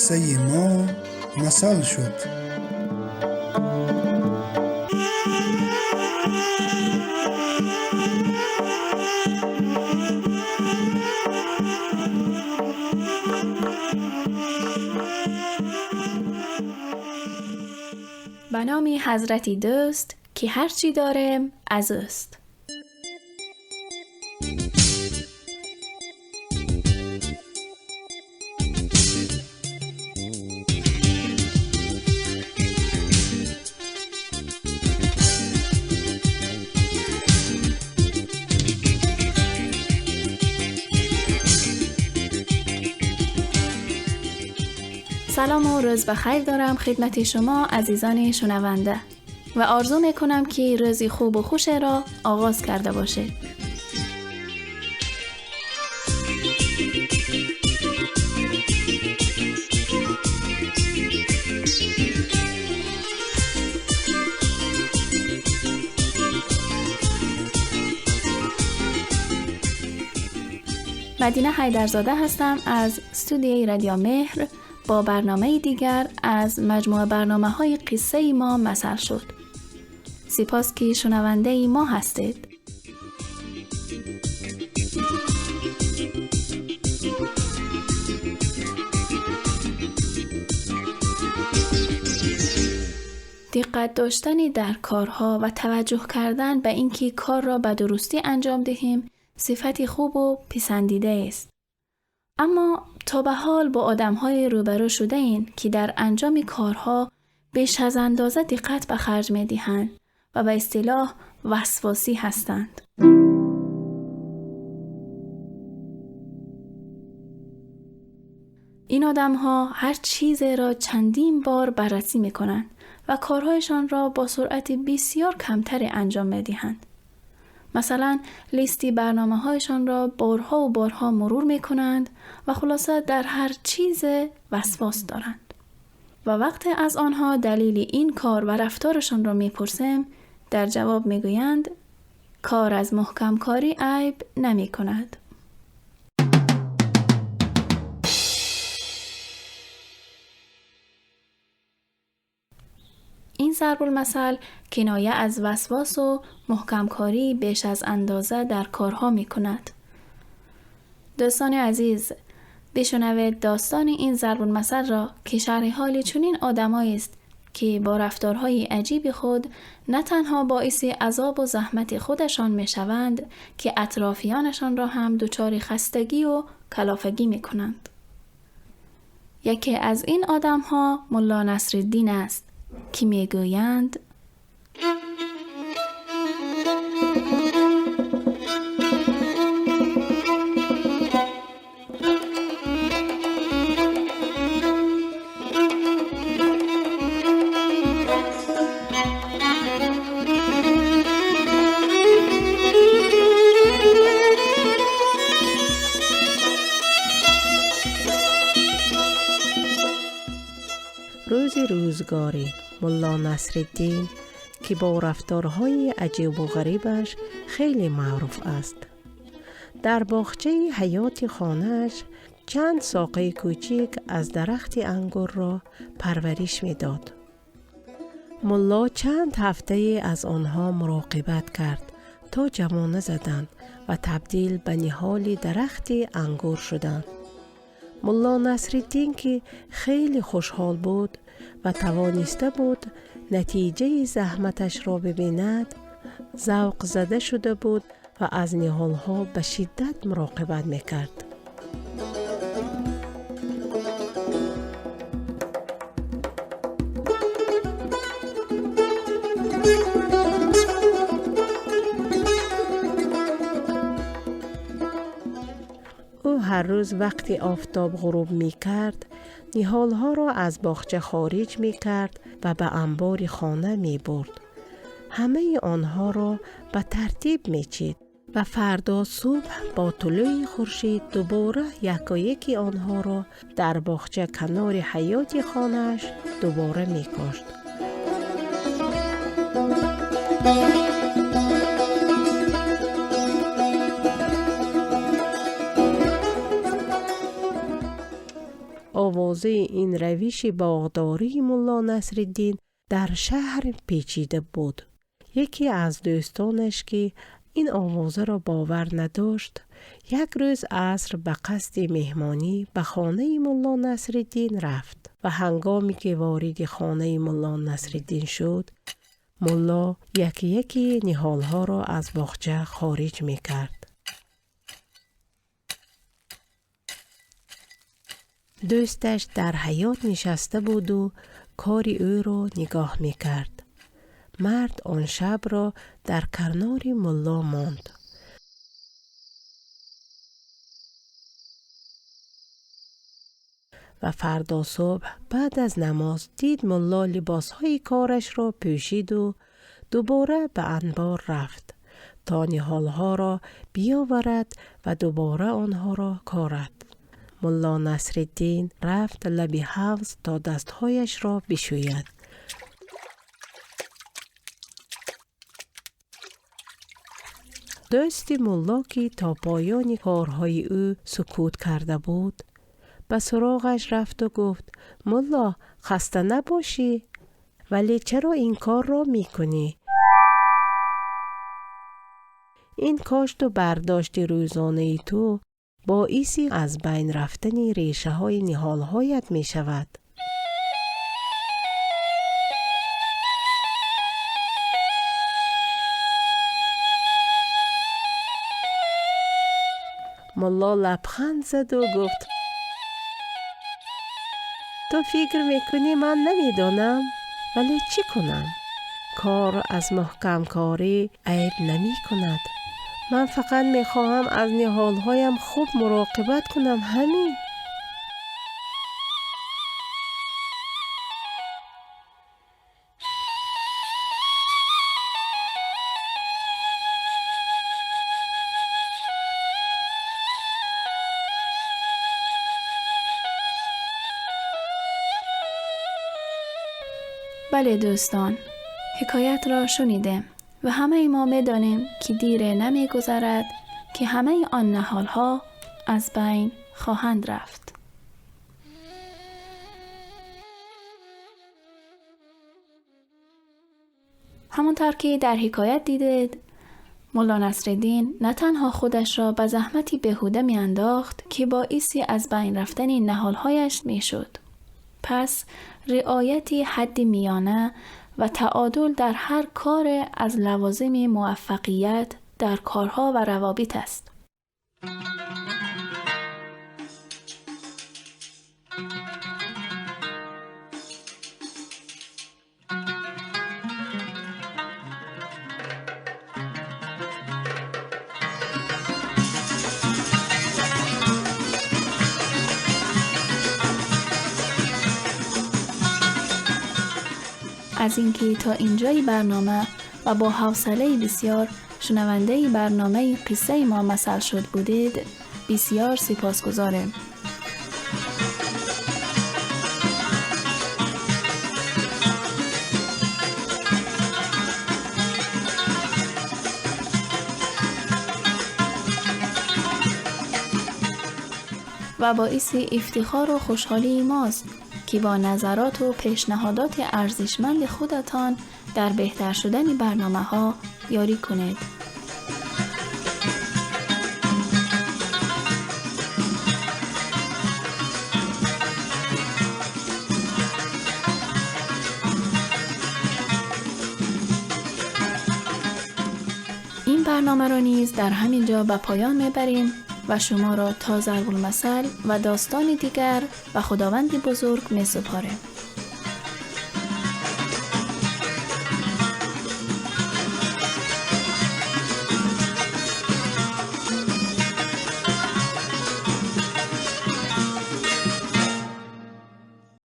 قصه ما مثل شد. به نام حضرت دوست که هرچی دارم از اوست. سلام و روز بخیر دارم خدمت شما عزیزان شنونده و آرزو میکنم که روزی خوب و خوش را آغاز کرده باشید. مدینه حیدرزاده هستم از استودیوی رادیو مهر با برنامه دیگر از مجموعه برنامه‌های قصه ما مثل شد. سپاس که شنونده ما هستید. دقت داشتن در کارها و توجه کردن به اینکه کار را به درستی انجام دهیم صفتی خوب و پسندیده است. اما تا به حال با آدم‌های روبرو شده این که در انجام کارها بیش از اندازه دقت به خرج می‌دهند و به اصطلاح وسواسی هستند. این آدم‌ها هر چیزی را چندین بار بررسی می‌کنند و کارهایشان را با سرعت بسیار کمتر انجام می‌دهند. مثلا لیستی برنامه‌هایشان را بارها و بارها مرور می‌کنند و خلاصه در هر چیز وسواس دارند. و وقتی از آنها دلیل این کار و رفتارشان را می‌پرسیم، در جواب می‌گویند کار از محکم کاری عیب نمی‌کند. این ضرب المثل کنایه از وسواس و محکم کاری بیش از اندازه در کارها می کند. دوستان عزیز، بشنوید داستان این ضرب المثل را که شرح حال چنین آدمایی است که با رفتارهای عجیب خود نه تنها باعث عذاب و زحمت خودشان می شوند که اطرافیانشان را هم دچار خستگی و کلافگی می کنند. یکی از این آدمها ملا نصرالدین است که میگویند روزگاری ملا نصرالدین که با رفتارهای عجیب و غریبش خیلی معروف است. در باغچه حیاط خانه‌اش چند ساقه کوچک از درخت انگور را پرورش می‌داد. ملا چند هفته از آنها مراقبت کرد تا جوانه زدند و تبدیل به نهال درخت انگور شدند. ملا نصرالدین که خیلی خوشحال بود و توانسته بود نتیجه زحمتش را ببیند، ذوق زده شده بود و از نهالها به شدت مراقبت میکرد. او هر روز وقتی آفتاب غروب می کرد، نهالها را از باغچه خارج می کرد و به انبار خانه می برد. همه آنها را به ترتیب می چید و فردا صبح با طلوع خورشید دوباره یکی آنها را در باغچه کنار حیاط خانه‌اش دوباره می کاشت. آوازه این روش باغداری ملا نصرالدین در شهر پیچیده بود. یکی از دوستانش که این آوازه را باور نداشت، یک روز عصر به قصد مهمانی به خانه ملا نصرالدین رفت و هنگامی که وارد خانه ملا نصرالدین شد، ملا یکی یکی نهالها را از باغچه خارج می‌کرد. دوستش در حیاط نشسته بود و کاری او را نگاه می‌کرد. مرد آن شب را در کنار ملا ماند. و فردا صبح بعد از نماز دید ملا لباسهای کارش را پوشید و دوباره به انبار رفت تا نهالها را بیاورد و دوباره آنها را کارد. ملا نصرالدین رفت لب حوض تا دستهایش را بشوید. دوست ملا که تا پایان کارهای او سکوت کرده بود، به سراغش رفت و گفت: ملا، خسته نباشی، ولی چرا این کار را میکنی؟ این کاشت و برداشت روزانه تو باعثی از بین رفتن ریشه های نهالهایت می شود. ملا لبخند زد و گفت: تو فکر میکنی من نمیدانم؟ ولی چی کنم؟ کار از محکم کاری عیب نمی کند. من فقط میخواهم از نهالهایم خوب مراقبت کنم، همین. بله دوستان، حکایت را شنیدیم و همه ما می‌دانیم که دیر نمی‌گذرد که همه آن نهال‌ها از بین خواهند رفت. همونطور که در حکایت دیدید، ملا نصرالدین نه تنها خودش را به زحمتی بیهوده می‌انداخت که باعثی از بین رفتن نهال‌هایش می‌شد. پس رعایت حد میانه و تعادل در هر کار از لوازم موفقیت در کارها و روابط است. از اینکه تا اینجای برنامه و با حوصله بسیار شنونده برنامه قصه ما مثل شد بودید، بسیار سپاسگزارم. و باعث افتخار و خوشحالی ماست که با نظرات و پیشنهادات ارزشمند خودتان در بهتر شدن برنامه‌ها یاری کنید. این برنامه را نیز در همین جا به پایان میبریم و شما را تا ضرب المثل و داستان دیگر و خداوند بزرگ می سپارم.